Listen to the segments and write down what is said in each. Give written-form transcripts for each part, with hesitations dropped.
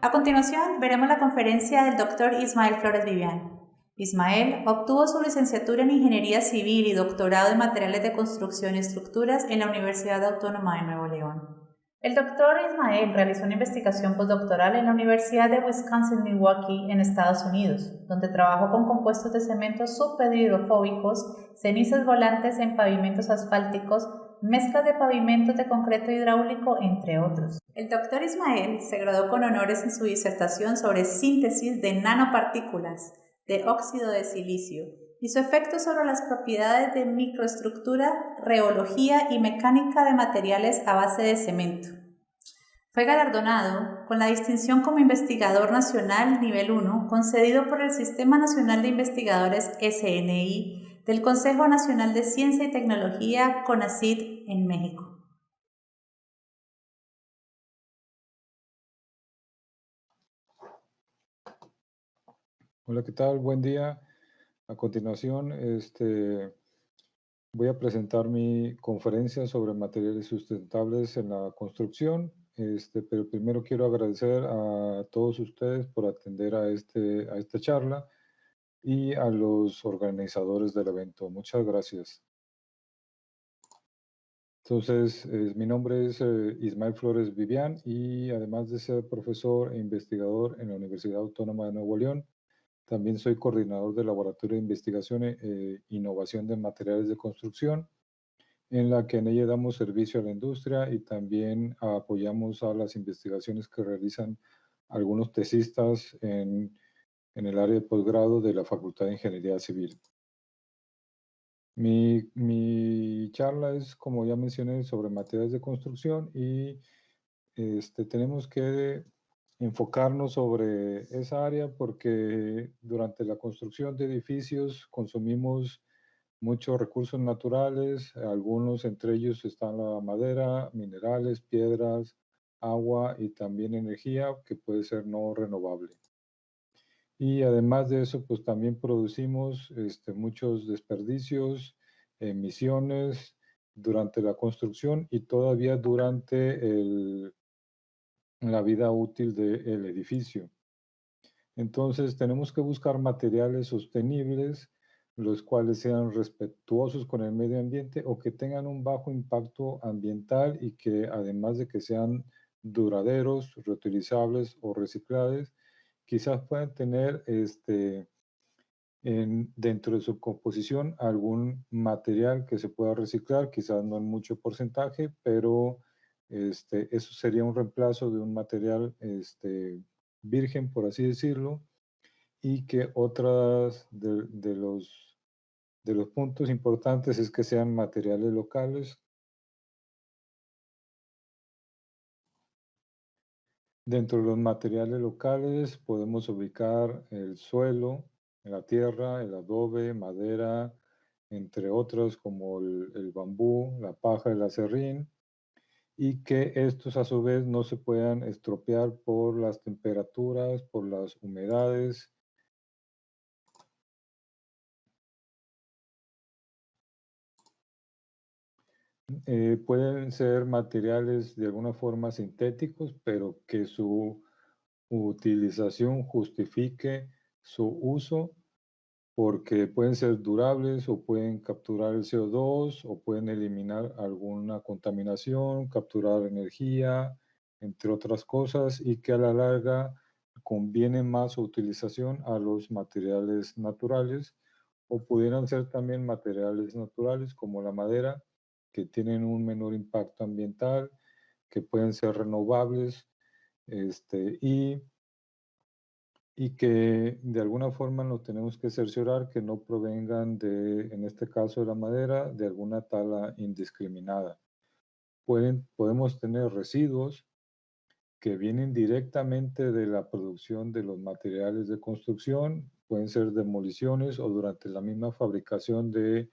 A continuación, veremos la conferencia del Dr. Ismael Flores Vivian. Ismael obtuvo su licenciatura en Ingeniería Civil y doctorado en Materiales de Construcción y Estructuras en la Universidad Autónoma de Nuevo León. El doctor Ismael realizó una investigación postdoctoral en la Universidad de Wisconsin-Milwaukee en Estados Unidos, donde trabajó con compuestos de cemento subhidrofóbicos, cenizas volantes en pavimentos asfálticos, mezclas de pavimentos de concreto hidráulico, entre otros. El doctor Ismael se graduó con honores en su disertación sobre síntesis de nanopartículas de óxido de silicio y su efecto sobre las propiedades de microestructura, reología y mecánica de materiales a base de cemento. Fue galardonado con la distinción como investigador nacional nivel 1, concedido por el Sistema Nacional de Investigadores SNI del Consejo Nacional de Ciencia y Tecnología CONACYT en México. Hola, ¿qué tal? Buen día. A continuación, voy a presentar mi conferencia sobre materiales sustentables en la construcción, pero primero quiero agradecer a todos ustedes por atender a esta charla y a los organizadores del evento. Muchas gracias. Entonces, mi nombre es Ismael Flores Vivian y además de ser profesor e investigador en la Universidad Autónoma de Nuevo León, también soy coordinador del Laboratorio de Investigación e Innovación de Materiales de Construcción, en ella damos servicio a la industria y también apoyamos a las investigaciones que realizan algunos tesistas en el área de posgrado de la Facultad de Ingeniería Civil. Mi charla es, como ya mencioné, sobre materiales de construcción y tenemos que enfocarnos sobre esa área porque durante la construcción de edificios consumimos muchos recursos naturales, algunos entre ellos están la madera, minerales, piedras, agua y también energía que puede ser no renovable. Y además de eso, pues también producimos muchos desperdicios, emisiones durante la construcción y todavía durante la vida útil del edificio. Entonces, tenemos que buscar materiales sostenibles, los cuales sean respetuosos con el medio ambiente o que tengan un bajo impacto ambiental y que además de que sean duraderos, reutilizables o reciclables, quizás puedan tener dentro de su composición algún material que se pueda reciclar, quizás no en mucho porcentaje, pero eso sería un reemplazo de un material virgen, por así decirlo, y que otras de los puntos importantes es que sean materiales locales. Dentro de los materiales locales podemos ubicar el suelo, la tierra, el adobe, madera, entre otros como el bambú, la paja, el acerrín, y que estos a su vez no se puedan estropear por las temperaturas, por las humedades. Pueden ser materiales de alguna forma sintéticos, pero que su utilización justifique su uso porque pueden ser durables o pueden capturar el CO2 o pueden eliminar alguna contaminación, capturar energía, entre otras cosas, y que a la larga conviene más su utilización a los materiales naturales o pudieran ser también materiales naturales como la madera, que tienen un menor impacto ambiental, que pueden ser renovables, y que de alguna forma nos tenemos que cerciorar que no provengan en este caso de la madera, de alguna tala indiscriminada. Podemos tener residuos que vienen directamente de la producción de los materiales de construcción, pueden ser demoliciones o durante la misma fabricación de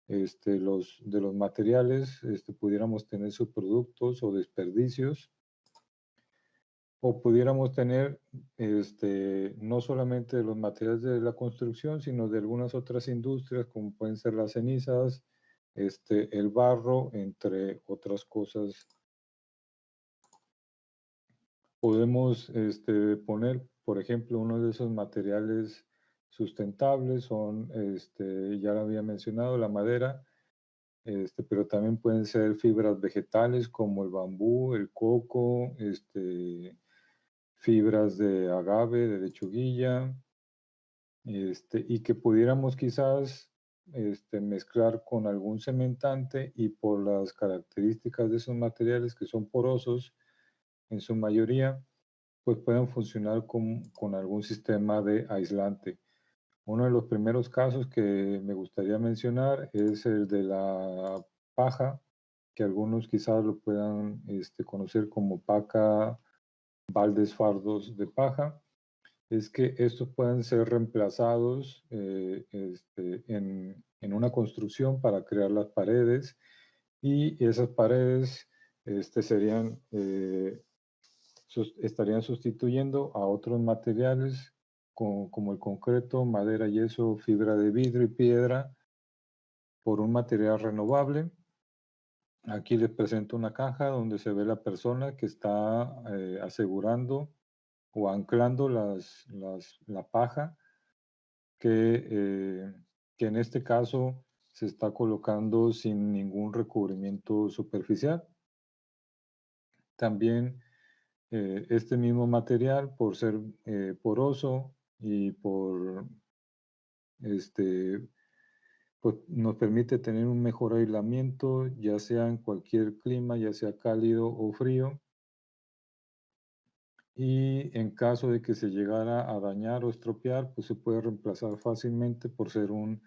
los materiales, pudiéramos tener subproductos o desperdicios. O pudiéramos tener no solamente de los materiales de la construcción, sino de algunas otras industrias, como pueden ser las cenizas, el barro, entre otras cosas. Podemos poner, por ejemplo, uno de esos materiales sustentables son, ya lo había mencionado, la madera, pero también pueden ser fibras vegetales como el bambú, el coco, fibras de agave, de lechuguilla, y que pudiéramos quizás mezclar con algún cementante y por las características de esos materiales que son porosos en su mayoría, pues pueden funcionar con algún sistema de aislante. Uno de los primeros casos que me gustaría mencionar es el de la paja, que algunos quizás lo puedan conocer como paca, baldes fardos de paja. Es que estos pueden ser reemplazados en una construcción para crear las paredes y esas paredes serían estarían sustituyendo a otros materiales como el concreto, madera, yeso, fibra de vidrio y piedra por un material renovable. Aquí les presento una caja donde se ve la persona que está asegurando o anclando la paja que en este caso se está colocando sin ningún recubrimiento superficial. También este mismo material, por ser poroso y este, pues nos permite tener un mejor aislamiento, ya sea en cualquier clima, ya sea cálido o frío. Y en caso de que se llegara a dañar o estropear, pues se puede reemplazar fácilmente por ser un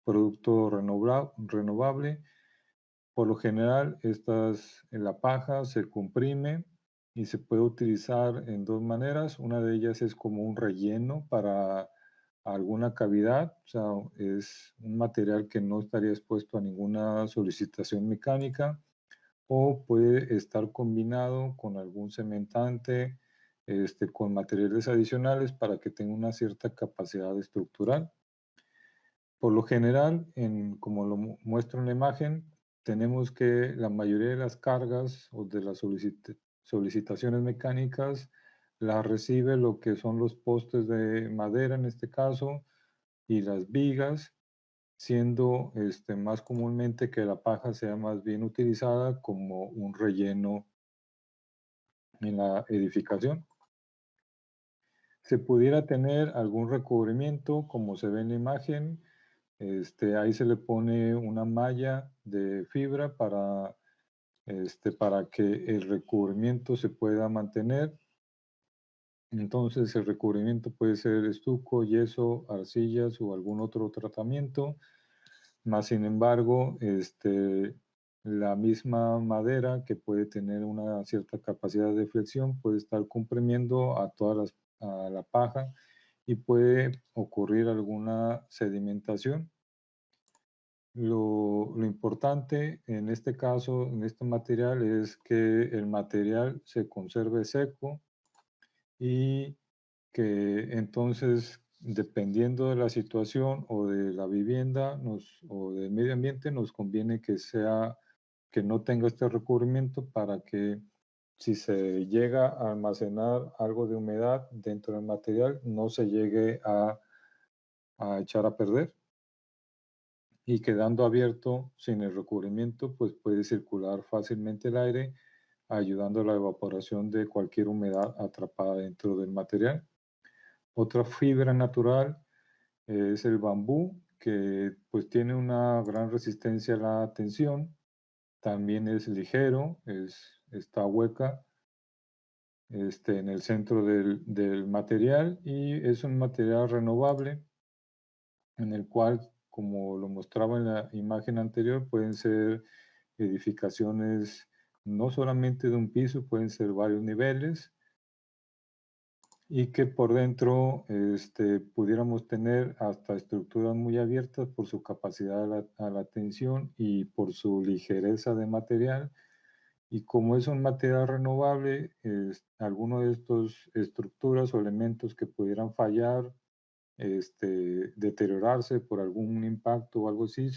producto renovable. Por lo general, en la paja se comprime y se puede utilizar en dos maneras. Una de ellas es como un relleno para alguna cavidad, o sea, es un material que no estaría expuesto a ninguna solicitación mecánica, o puede estar combinado con algún cementante, con materiales adicionales para que tenga una cierta capacidad estructural. Por lo general, como lo muestro en la imagen, tenemos que la mayoría de las cargas o de las solicitaciones mecánicas las recibe lo que son los postes de madera en este caso y las vigas, siendo más comúnmente que la paja sea más bien utilizada como un relleno en la edificación. Se pudiera tener algún recubrimiento, como se ve en la imagen, ahí se le pone una malla de fibra para que el recubrimiento se pueda mantener. Entonces el recubrimiento puede ser estuco, yeso, arcillas o algún otro tratamiento. Más sin embargo, la misma madera que puede tener una cierta capacidad de flexión puede estar comprimiendo a la paja y puede ocurrir alguna sedimentación. Lo importante en este caso, en este material, es que el material se conserve seco y que entonces, dependiendo de la situación o de la vivienda o del medio ambiente, nos conviene que no tenga este recubrimiento para que si se llega a almacenar algo de humedad dentro del material, no se llegue a echar a perder. Y quedando abierto sin el recubrimiento, pues puede circular fácilmente el aire, ayudando a la evaporación de cualquier humedad atrapada dentro del material. Otra fibra natural es el bambú, que pues tiene una gran resistencia a la tensión. También es ligero, está hueca en el centro del material y es un material renovable en el cual, como lo mostraba en la imagen anterior, pueden ser edificaciones no solamente de un piso, pueden ser varios niveles y que por dentro pudiéramos tener hasta estructuras muy abiertas por su capacidad a la tensión y por su ligereza de material. Y como es un material renovable, alguno de estos estructuras o elementos que pudieran fallar, deteriorarse por algún impacto o algo así,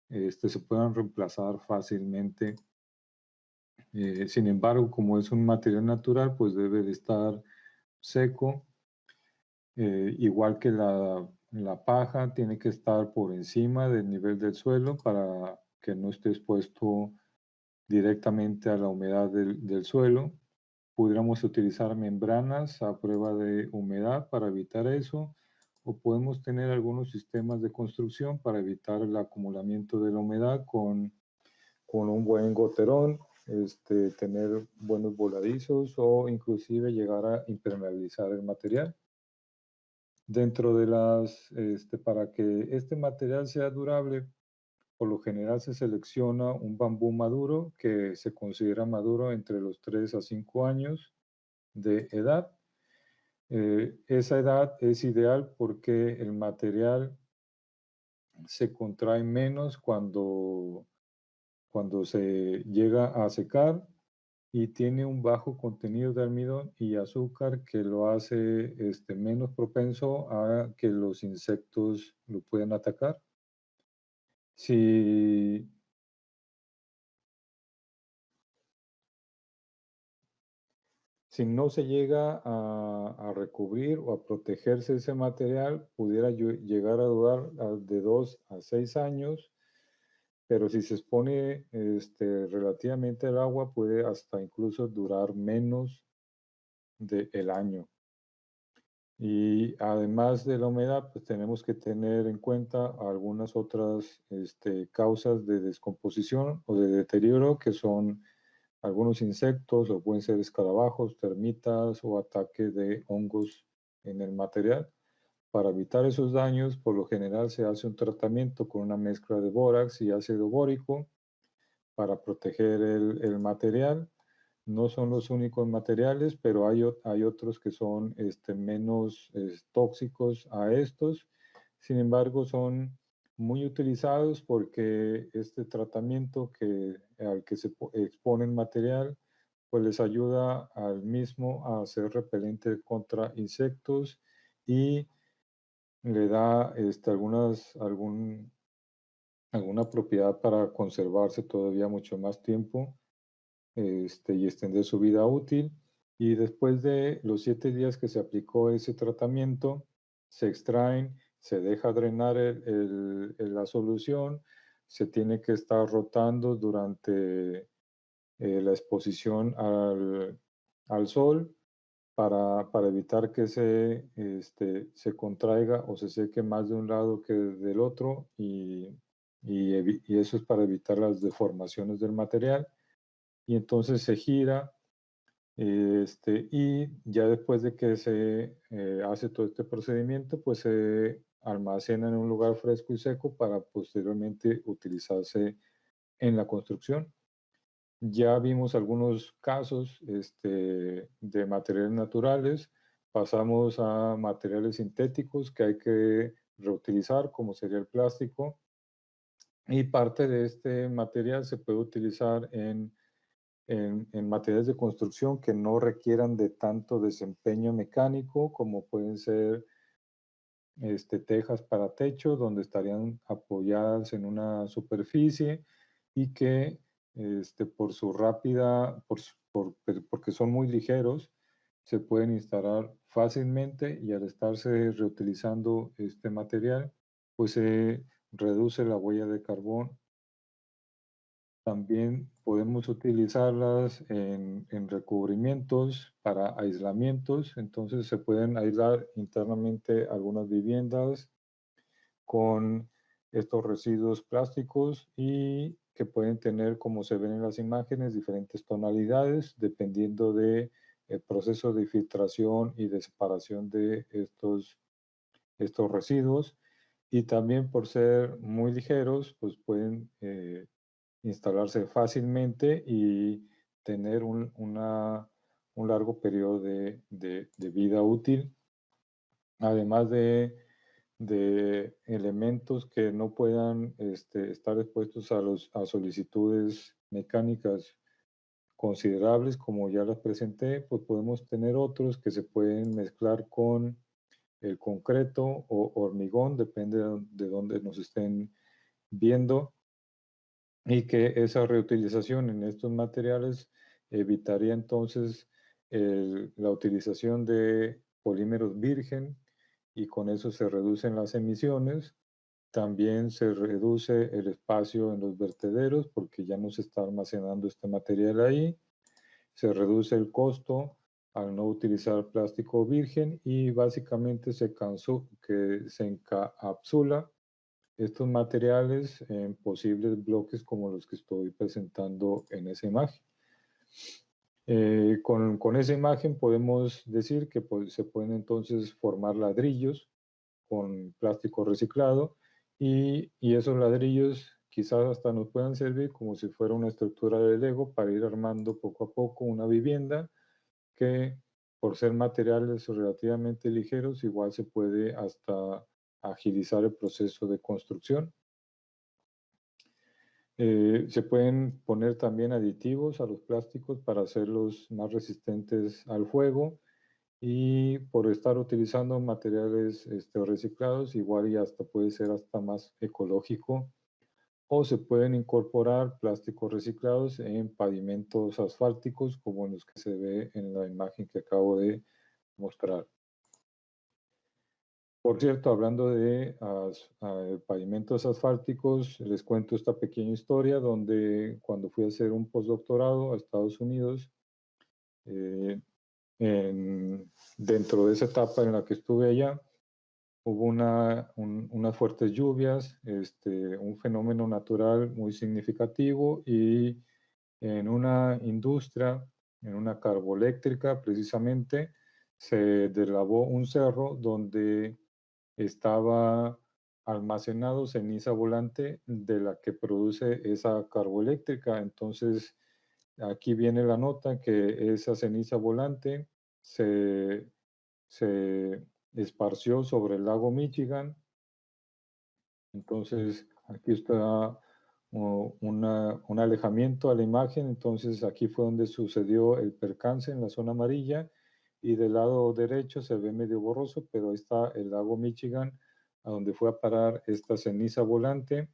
se puedan reemplazar fácilmente Sin embargo, como es un material natural, pues debe de estar seco. Igual que la paja, tiene que estar por encima del nivel del suelo para que no esté expuesto directamente a la humedad del suelo. Pudiéramos utilizar membranas a prueba de humedad para evitar eso, o podemos tener algunos sistemas de construcción para evitar el acumulamiento de la humedad con un buen goterón, tener buenos voladizos o inclusive llegar a impermeabilizar el material. Dentro de para que este material sea durable, por lo general se selecciona un bambú maduro que se considera maduro entre los 3 a 5 años de edad. Esa edad es ideal porque el material se contrae menos cuando se llega a secar y tiene un bajo contenido de almidón y azúcar que lo hace menos propenso a que los insectos lo puedan atacar. Si, si no se llega a recubrir o a protegerse ese material, pudiera llegar a durar de 2 a 6 años, pero si se expone relativamente al agua, puede hasta incluso durar menos del año. Y además de la humedad, pues tenemos que tener en cuenta algunas otras causas de descomposición o de deterioro, que son algunos insectos o pueden ser escarabajos, termitas o ataque de hongos en el material. Para evitar esos daños, por lo general se hace un tratamiento con una mezcla de bórax y ácido bórico para proteger el material. No son los únicos materiales, pero hay otros que son menos tóxicos a estos. Sin embargo, son muy utilizados porque este tratamiento al que se expone el material, pues les ayuda al mismo a ser repelente contra insectos y le da alguna propiedad para conservarse todavía mucho más tiempo y extender su vida útil. Y después de los 7 días que se aplicó ese tratamiento, se extraen, se deja drenar la solución, se tiene que estar rotando durante la exposición al sol para evitar que se contraiga o se seque más de un lado que del otro y eso es para evitar las deformaciones del material. Y entonces se gira y ya después de que se hace todo este procedimiento, pues se almacena en un lugar fresco y seco para posteriormente utilizarse en la construcción. Ya vimos algunos casos de materiales naturales, pasamos a materiales sintéticos que hay que reutilizar, como sería el plástico, y parte de este material se puede utilizar en materiales de construcción que no requieran de tanto desempeño mecánico, como pueden ser tejas para techo, donde estarían apoyadas en una superficie y que por su rápida, porque son muy ligeros, se pueden instalar fácilmente y al estarse reutilizando este material, pues se reduce la huella de carbón. También podemos utilizarlas en recubrimientos para aislamientos, entonces se pueden aislar internamente algunas viviendas con estos residuos plásticos y que pueden tener, como se ven en las imágenes, diferentes tonalidades dependiendo de el proceso de filtración y de separación de estos residuos. Y también por ser muy ligeros, pues pueden instalarse fácilmente y tener un largo periodo de vida útil, además de elementos que no puedan estar expuestos a solicitudes mecánicas considerables, como ya las presenté, pues podemos tener otros que se pueden mezclar con el concreto o hormigón, depende de dónde nos estén viendo, y que esa reutilización en estos materiales evitaría entonces la utilización de polímeros virgen y con eso se reducen las emisiones. También se reduce el espacio en los vertederos porque ya no se está almacenando este material ahí. Se reduce el costo al no utilizar plástico virgen y básicamente se encapsula estos materiales en posibles bloques como los que estoy presentando en esa imagen. Con esa imagen podemos decir que se pueden entonces formar ladrillos con plástico reciclado y esos ladrillos quizás hasta nos puedan servir como si fuera una estructura de Lego para ir armando poco a poco una vivienda que por ser materiales relativamente ligeros igual se puede hasta agilizar el proceso de construcción. Se pueden poner también aditivos a los plásticos para hacerlos más resistentes al fuego y por estar utilizando materiales reciclados, igual y hasta puede ser hasta más ecológico. O se pueden incorporar plásticos reciclados en pavimentos asfálticos como los que se ve en la imagen que acabo de mostrar. Por cierto, hablando de pavimentos asfálticos, les cuento esta pequeña historia donde cuando fui a hacer un postdoctorado a Estados Unidos, dentro de esa etapa en la que estuve allá, hubo unas fuertes lluvias, un fenómeno natural muy significativo y en una industria, en una carboeléctrica precisamente, se deslavó un cerro donde estaba almacenado ceniza volante de la que produce esa carboeléctrica. Entonces, aquí viene la nota que esa ceniza volante se esparció sobre el lago Michigan. Entonces, aquí está un alejamiento a la imagen. Entonces, aquí fue donde sucedió el percance en la zona amarilla y del lado derecho se ve medio borroso, pero ahí está el lago Michigan, a donde fue a parar esta ceniza volante.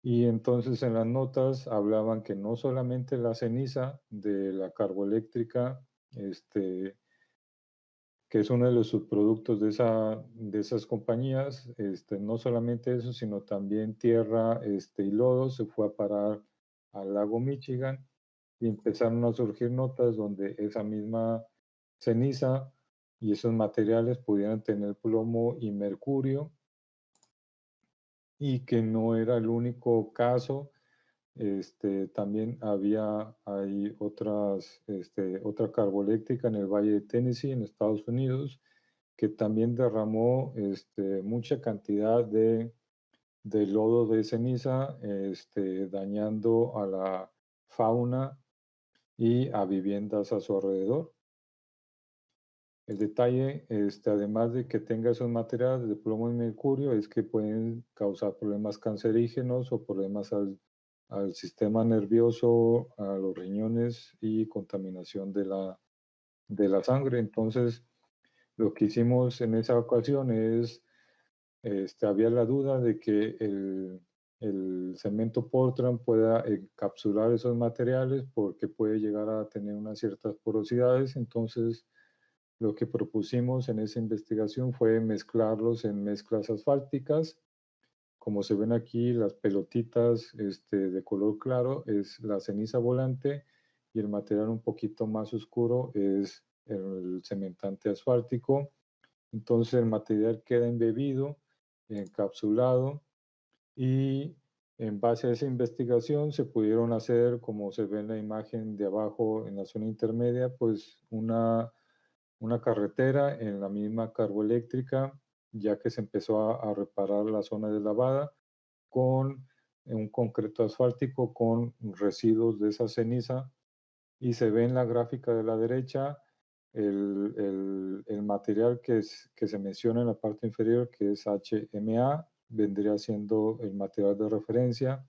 Y entonces en las notas hablaban que no solamente la ceniza de la carboeléctrica, que es uno de los subproductos de esas compañías, no solamente eso, sino también tierra y lodo se fue a parar al lago Michigan y empezaron a surgir notas donde esa misma ceniza y esos materiales pudieran tener plomo y mercurio y que no era el único caso. También hay otra carboeléctrica en el Valle de Tennessee, en Estados Unidos, que también derramó mucha cantidad de lodo de ceniza, dañando a la fauna y a viviendas a su alrededor. El detalle, además de que tenga esos materiales de plomo y mercurio, es que pueden causar problemas cancerígenos o problemas al sistema nervioso, a los riñones y contaminación de la sangre. Entonces, lo que hicimos en esa ocasión es, había la duda de que el cemento Portland pueda encapsular esos materiales porque puede llegar a tener unas ciertas porosidades. Entonces, lo que propusimos en esa investigación fue mezclarlos en mezclas asfálticas. Como se ven aquí, las pelotitas de color claro es la ceniza volante y el material un poquito más oscuro es el cementante asfáltico. Entonces el material queda embebido, encapsulado y en base a esa investigación se pudieron hacer, como se ve en la imagen de abajo en la zona intermedia, pues una carretera en la misma carboeléctrica, ya que se empezó a reparar la zona deslavada con un concreto asfáltico con residuos de esa ceniza y se ve en la gráfica de la derecha el material que se menciona en la parte inferior, que es HMA, vendría siendo el material de referencia,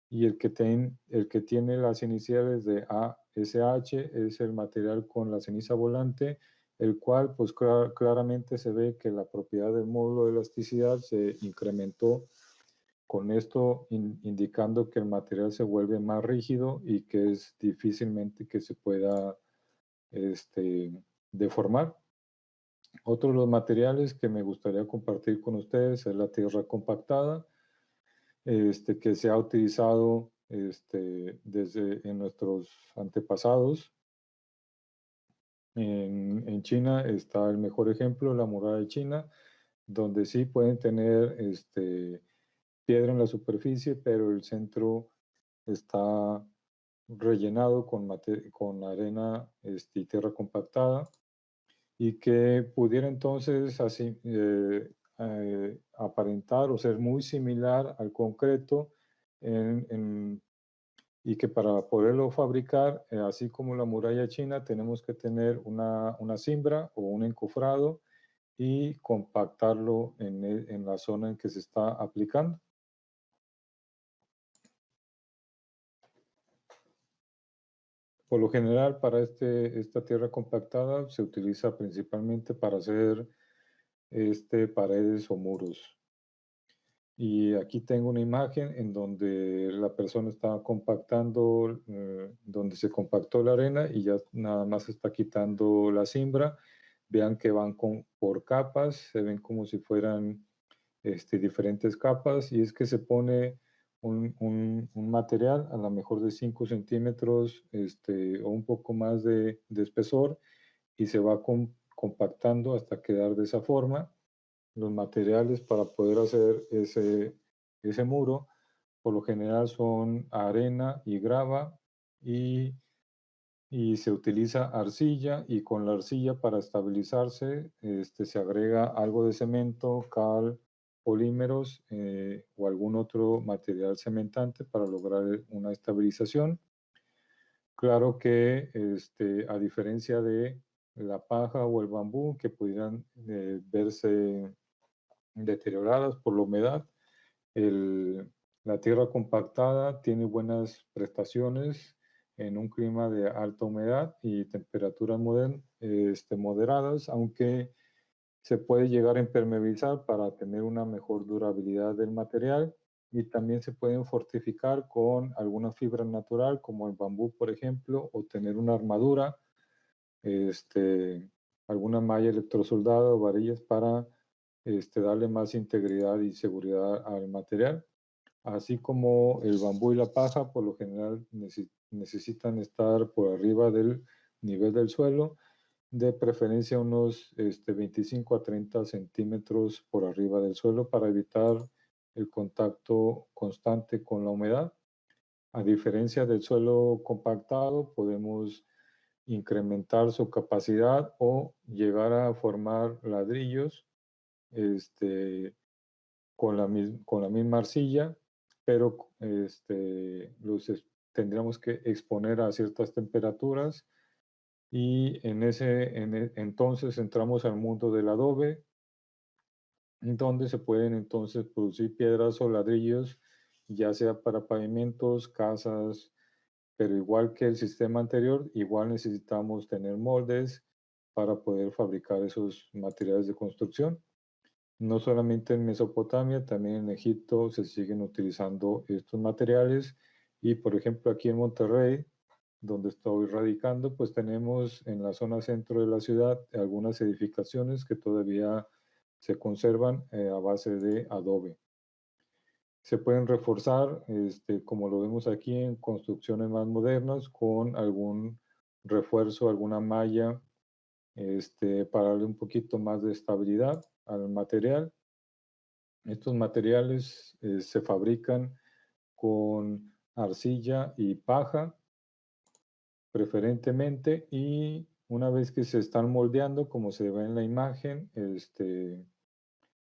y el que tiene las iniciales de ASH es el material con la ceniza volante, el cual pues claramente se ve que la propiedad del módulo de elasticidad se incrementó con esto indicando que el material se vuelve más rígido y que es difícilmente que se pueda deformar. Otro de los materiales que me gustaría compartir con ustedes es la tierra compactada, que se ha utilizado desde en nuestros antepasados. En China está el mejor ejemplo, la muralla de China, donde sí pueden tener piedra en la superficie, pero el centro está rellenado con arena y tierra compactada, y que pudiera entonces así, aparentar o ser muy similar al concreto y que para poderlo fabricar, así como la muralla china, tenemos que tener una cimbra o un encofrado y compactarlo en la zona en que se está aplicando. Por lo general, para esta tierra compactada se utiliza principalmente para hacer paredes o muros. Y aquí tengo una imagen en donde la persona está compactando, donde se compactó la arena y ya nada más está quitando la cimbra. Vean que van por capas, se ven como si fueran diferentes capas, y es que se pone un material a lo mejor de 5 centímetros o un poco más de espesor, y se va compactando hasta quedar de esa forma. Los materiales para poder hacer ese muro, por lo general son arena y grava, y, y se utiliza arcilla, y con la arcilla para estabilizarse se agrega algo de cemento, cal, polímeros o algún otro material cementante para lograr una estabilización. Claro que a diferencia de la paja o el bambú, que pudieran verse deterioradas por la humedad, la tierra compactada tiene buenas prestaciones en un clima de alta humedad y temperaturas moderadas, aunque se puede llegar a impermeabilizar para tener una mejor durabilidad del material, y también se pueden fortificar con alguna fibra natural como el bambú, por ejemplo, o tener una armadura, alguna malla electrosoldada o varillas para darle más integridad y seguridad al material. Así como el bambú y la paja, por lo general necesitan estar por arriba del nivel del suelo, de preferencia unos 25 a 30 centímetros por arriba del suelo, para evitar el contacto constante con la humedad. A diferencia del suelo compactado, podemos incrementar su capacidad o llegar a formar ladrillos con la misma arcilla, pero tendríamos que exponer a ciertas temperaturas, y entonces entramos al mundo del adobe, donde se pueden entonces producir piedras o ladrillos, ya sea para pavimentos, casas, pero igual que el sistema anterior, igual necesitamos tener moldes para poder fabricar esos materiales de construcción. No solamente en Mesopotamia, también en Egipto se siguen utilizando estos materiales, y por ejemplo aquí en Monterrey, donde estoy radicando, pues tenemos en la zona centro de la ciudad algunas edificaciones que todavía se conservan a base de adobe. Se pueden reforzar, como lo vemos aquí en construcciones más modernas, con algún refuerzo, alguna malla, para darle un poquito más de estabilidad al material. Estos materiales se fabrican con arcilla y paja, preferentemente, y una vez que se están moldeando, como se ve en la imagen,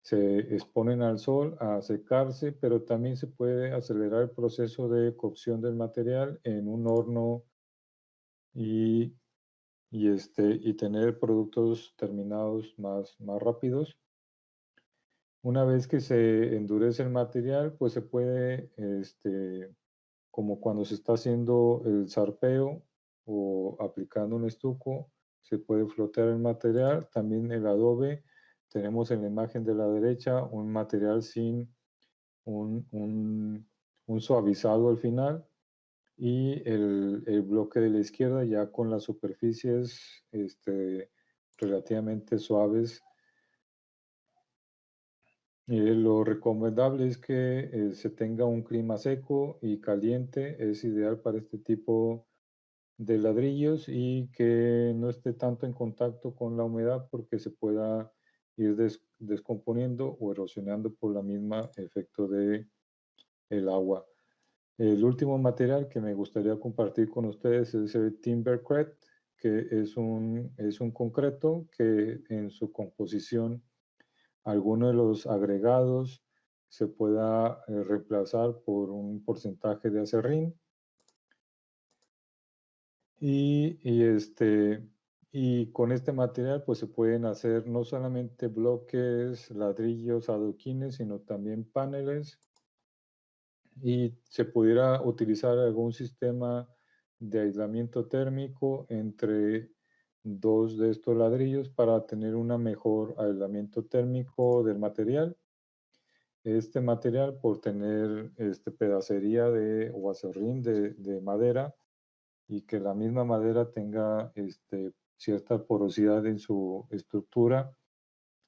se exponen al sol a secarse, pero también se puede acelerar el proceso de cocción del material en un horno, y, y tener productos terminados más rápidos. Una vez que se endurece el material, pues se puede, como cuando se está haciendo el zarpeo o aplicando un estuco, se puede flotear el material. También el adobe, tenemos en la imagen de la derecha un material sin un suavizado al final, y el bloque de la izquierda ya con las superficies relativamente suaves. Lo recomendable es que se tenga un clima seco y caliente, es ideal para este tipo de ladrillos, y que no esté tanto en contacto con la humedad porque se pueda ir descomponiendo o erosionando por la misma efecto de el agua. El último material que me gustaría compartir con ustedes es el Timbercrete, que es un concreto que en su composición alguno de los agregados se pueda reemplazar por un porcentaje de acerrín, y con este material pues se pueden hacer no solamente bloques, ladrillos, adoquines, sino también paneles, y se pudiera utilizar algún sistema de aislamiento térmico entre dos de estos ladrillos para tener un mejor aislamiento térmico del material. Este material, por tener pedacería o acerrín de madera, y que la misma madera tenga cierta porosidad en su estructura,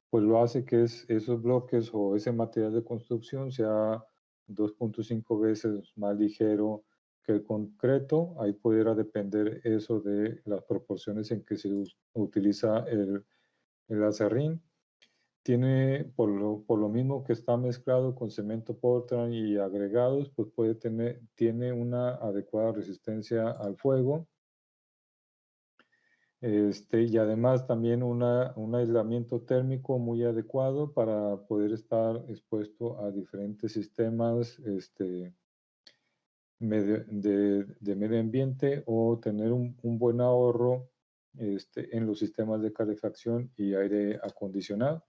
pues lo hace que esos bloques o ese material de construcción sea 2.5 veces más ligero que el concreto. Ahí pudiera depender eso de las proporciones en que se utiliza el acerrín. Tiene, por lo mismo que está mezclado con cemento Portland y agregados, pues tiene una adecuada resistencia al fuego. Y además también un aislamiento térmico muy adecuado para poder estar expuesto a diferentes sistemas de medio ambiente, o tener un buen ahorro en los sistemas de calefacción y aire acondicionado.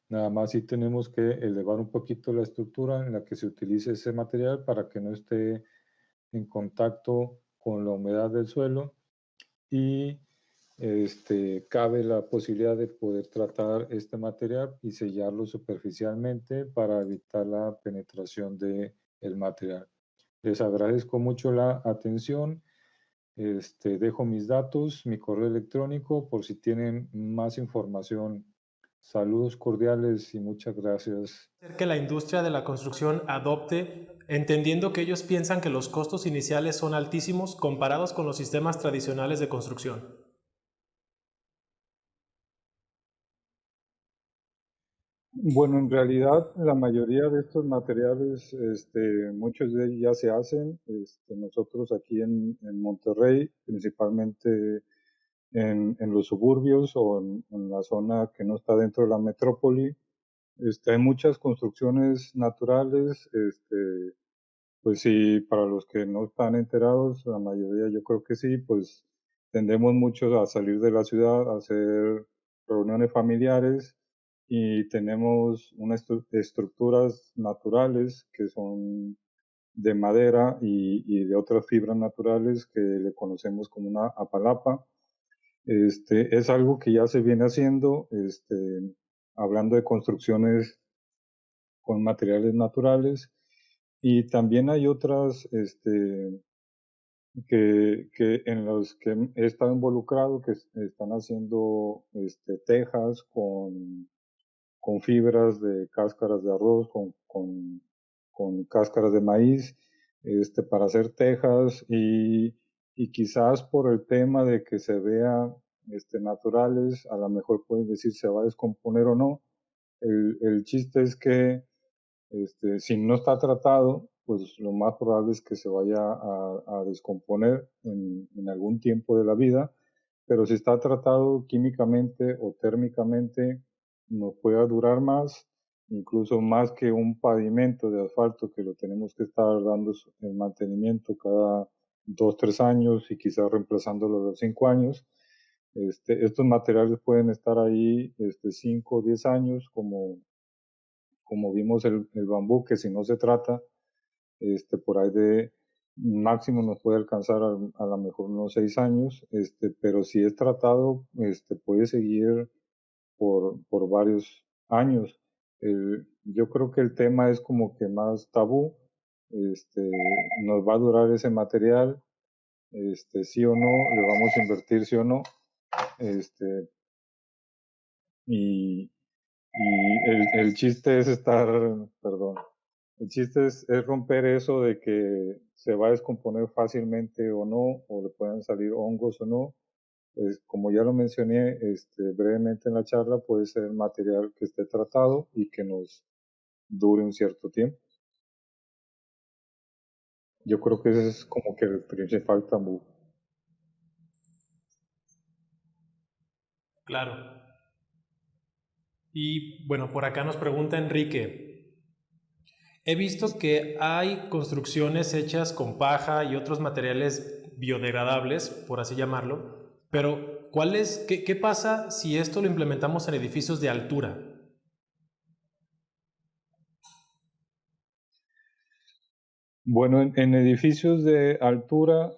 Nada más si tenemos que elevar un poquito la estructura en la que se utilice ese material para que no esté en contacto con la humedad del suelo, y cabe la posibilidad de poder tratar este material y sellarlo superficialmente para evitar la penetración del material. Les agradezco mucho la atención. Dejo mis datos, mi correo electrónico, por si tienen más información. Saludos cordiales y muchas gracias. Hacer que la industria de la construcción adopte, entendiendo que ellos piensan que los costos iniciales son altísimos comparados con los sistemas tradicionales de construcción. Bueno, en realidad la mayoría de estos materiales, muchos de ellos ya se hacen. Nosotros aquí en Monterrey, principalmente en los suburbios o en la zona que no está dentro de la metrópoli, hay muchas construcciones naturales. Pues sí, para los que no están enterados, la mayoría yo creo que sí, pues tendemos mucho a salir de la ciudad, a hacer reuniones familiares, y tenemos unas estructuras naturales que son de madera y de otras fibras naturales que le conocemos como una apalapa. Es algo que ya se viene haciendo, hablando de construcciones con materiales naturales. Y también hay otras que en los que he estado involucrado, que están haciendo tejas con fibras de cáscaras de arroz, con cáscaras de maíz, para hacer tejas, y quizás por el tema de que se vean naturales, a lo mejor pueden decir se va a descomponer o no. El chiste es que si no está tratado, pues lo más probable es que se vaya a descomponer en algún tiempo de la vida, pero si está tratado químicamente o térmicamente, nos puede durar más, incluso más que un pavimento de asfalto que lo tenemos que estar dando el mantenimiento cada 2, 3 años, y quizás reemplazándolo de 5 años. Estos materiales pueden estar ahí 5 o 10 años, como vimos el bambú, que si no se trata, por ahí de máximo nos puede alcanzar a lo mejor unos 6 años, pero si es tratado, puede seguir por varios años. yo creo que el tema es como que más tabú. Este, nos va a durar ese material, sí o no, le vamos a invertir sí o no, este, y, el chiste es estar, perdón, el chiste es romper eso de que se va a descomponer fácilmente o no, o le pueden salir hongos o no. Como ya lo mencioné brevemente en la charla, puede ser material que esté tratado y que nos dure un cierto tiempo. Yo creo que ese es como que el principal tabú. Claro. Y bueno, por acá nos pregunta Enrique. He visto que hay construcciones hechas con paja y otros materiales biodegradables, por así llamarlo, pero qué pasa si esto lo implementamos en edificios de altura? Bueno, en edificios de altura,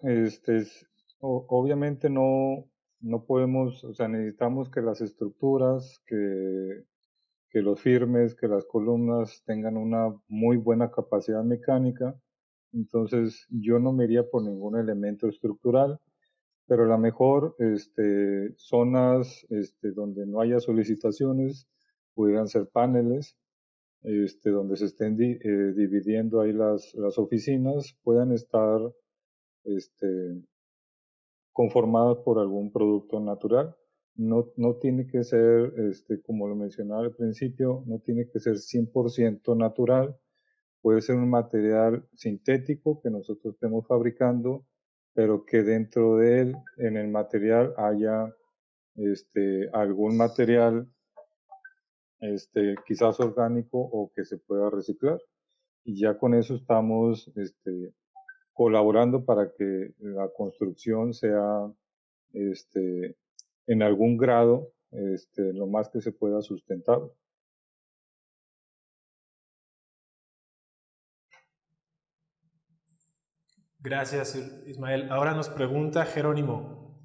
obviamente no podemos, o sea, necesitamos que las estructuras, que los firmes, que las columnas tengan una muy buena capacidad mecánica. Entonces, yo no me iría por ningún elemento estructural, pero a lo mejor zonas donde no haya solicitaciones pudieran ser paneles, donde se estén dividiendo ahí las oficinas, puedan estar este, conformadas por algún producto natural. No tiene que ser, como lo mencionaba al principio, no tiene que ser 100% natural. Puede ser un material sintético que nosotros estemos fabricando, pero que dentro de él, en el material, haya algún material quizás orgánico o que se pueda reciclar. Y ya con eso estamos colaborando para que la construcción sea este, en algún grado lo más que se pueda sustentable. Gracias, Ismael. Ahora nos pregunta Jerónimo,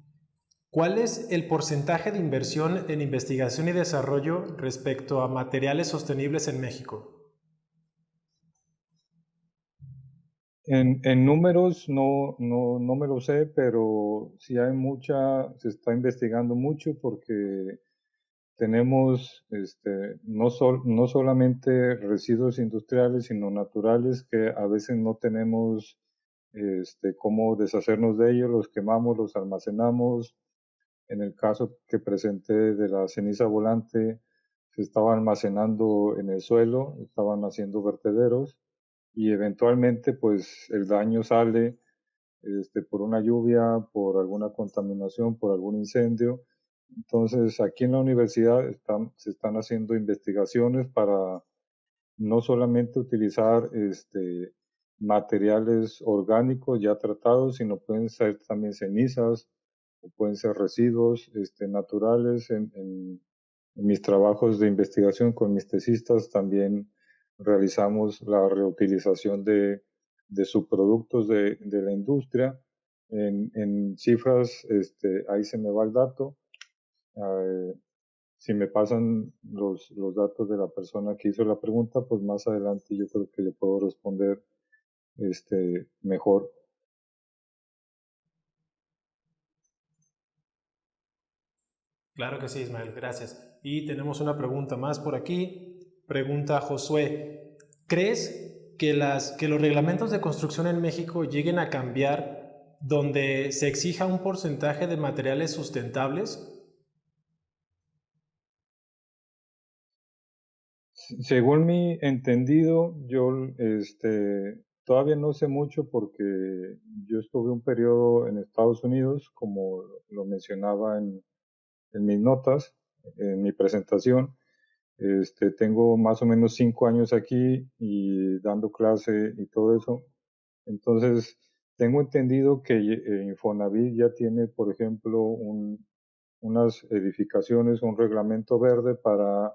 ¿cuál es el porcentaje de inversión en investigación y desarrollo respecto a materiales sostenibles en México? En números no me lo sé, pero sí hay se está investigando mucho porque tenemos no solamente residuos industriales, sino naturales que a veces no tenemos cómo deshacernos de ellos, los quemamos, los almacenamos. En el caso que presenté de la ceniza volante, se estaba almacenando en el suelo, estaban haciendo vertederos y eventualmente pues el daño sale por una lluvia, por alguna contaminación, por algún incendio. Entonces aquí en la universidad se están haciendo investigaciones para no solamente utilizar materiales orgánicos ya tratados, sino pueden ser también cenizas o pueden ser residuos naturales. En mis trabajos de investigación con mis tesistas también realizamos la reutilización de subproductos de la industria. En cifras, ahí se me va el dato. Eh, si me pasan los datos de la persona que hizo la pregunta, pues más adelante yo creo que le puedo responder mejor. Claro que sí, Ismael, gracias. Y tenemos una pregunta más por aquí. Pregunta Josué, ¿crees que los reglamentos de construcción en México lleguen a cambiar donde se exija un porcentaje de materiales sustentables? Según mi entendido, yo todavía no sé mucho porque yo estuve un periodo en Estados Unidos, como lo mencionaba en mis notas, en mi presentación. Tengo más o menos 5 años aquí y dando clase y todo eso. Entonces, tengo entendido que Infonavit ya tiene, por ejemplo, unas edificaciones, un reglamento verde para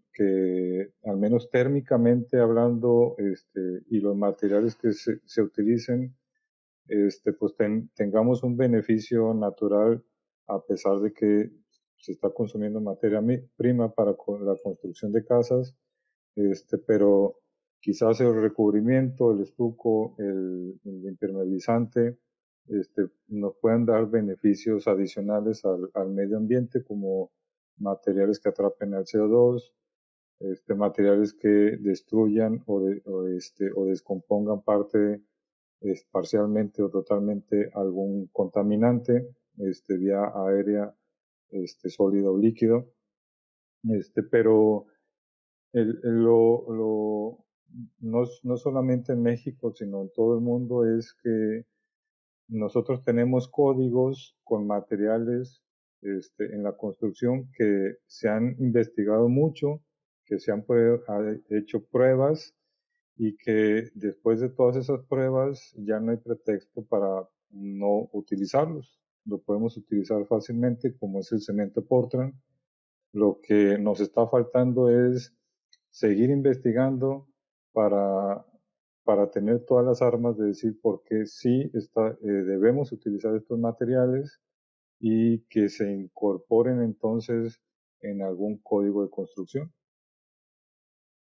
que al menos térmicamente hablando, y los materiales que se utilicen, pues tengamos un beneficio natural a pesar de que se está consumiendo materia prima para la construcción de casas, pero quizás el recubrimiento, el estuco, el impermeabilizante, nos pueden dar beneficios adicionales al medio ambiente, como materiales que atrapen el CO2, materiales que destruyan o descompongan parcialmente o totalmente algún contaminante, vía aérea, sólido o líquido. Pero no solamente en México, sino en todo el mundo, es que nosotros tenemos códigos con materiales en la construcción que se han investigado mucho, que se han hecho pruebas y que después de todas esas pruebas ya no hay pretexto para no utilizarlos. Lo podemos utilizar fácilmente, como es el cemento Portland. Lo que nos está faltando es seguir investigando para tener todas las armas de decir por qué sí debemos utilizar estos materiales y que se incorporen entonces en algún código de construcción.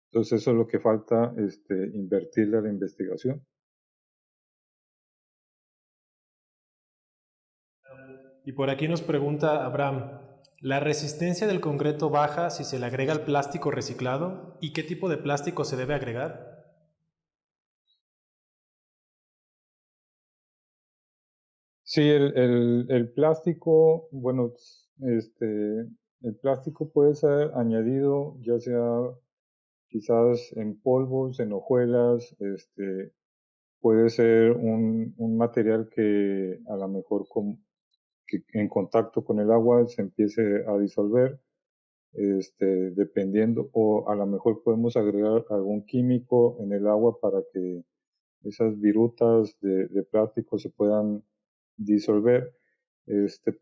Entonces eso es lo que falta, invertirle a la investigación. Y por aquí nos pregunta Abraham, ¿la resistencia del concreto baja si se le agrega el plástico reciclado? ¿Y qué tipo de plástico se debe agregar? Sí, el plástico, bueno, el plástico puede ser añadido ya sea quizás en polvos, en hojuelas, puede ser un material que a lo mejor que en contacto con el agua se empiece a disolver, dependiendo, o a lo mejor podemos agregar algún químico en el agua para que esas virutas de plástico se puedan disolver,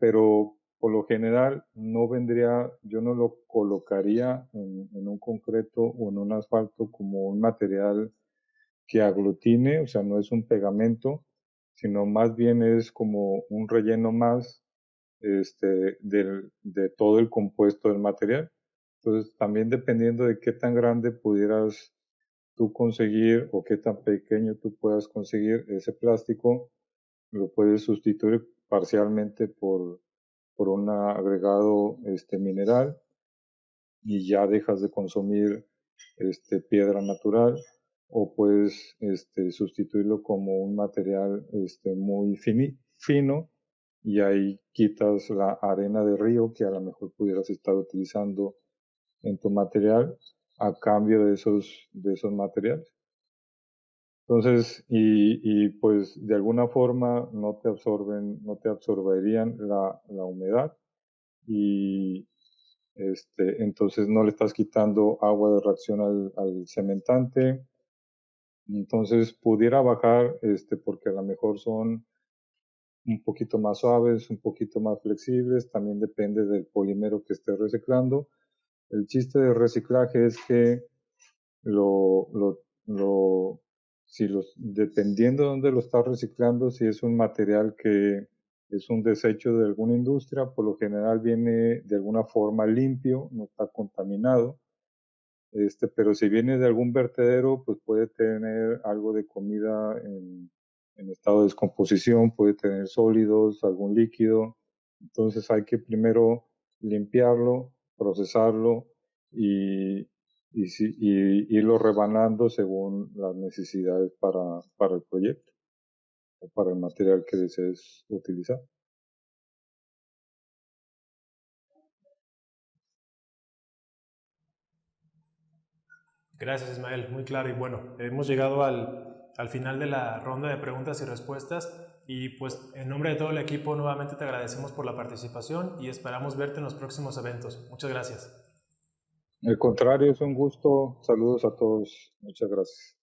pero por lo general yo no lo colocaría en un concreto o en un asfalto como un material que aglutine, o sea, no es un pegamento, sino más bien es como un relleno más de todo el compuesto del material. Entonces, también dependiendo de qué tan grande pudieras tú conseguir o qué tan pequeño tú puedas conseguir ese plástico, lo puedes sustituir parcialmente por un agregado mineral y ya dejas de consumir piedra natural, o puedes sustituirlo como un material muy fino, y ahí quitas la arena de río que a lo mejor pudieras estar utilizando en tu material a cambio de esos materiales. Entonces, y pues de alguna forma no te absorberían la humedad, y entonces no le estás quitando agua de reacción al cementante. Entonces pudiera bajar, porque a lo mejor son un poquito más suaves, un poquito más flexibles, también depende del polímero que estés reciclando. El chiste del reciclaje es que dependiendo de dónde lo estás reciclando, si es un material que es un desecho de alguna industria, por lo general viene de alguna forma limpio, no está contaminado. Pero si viene de algún vertedero, pues puede tener algo de comida en estado de descomposición, puede tener sólidos, algún líquido. Entonces hay que primero limpiarlo, procesarlo y irlo rebanando según las necesidades para el proyecto o para el material que desees utilizar. Gracias, Ismael, muy claro. Y bueno, hemos llegado al final de la ronda de preguntas y respuestas, y pues en nombre de todo el equipo nuevamente te agradecemos por la participación y esperamos verte en los próximos eventos. Muchas gracias. Al contrario, es un gusto. Saludos a todos. Muchas gracias.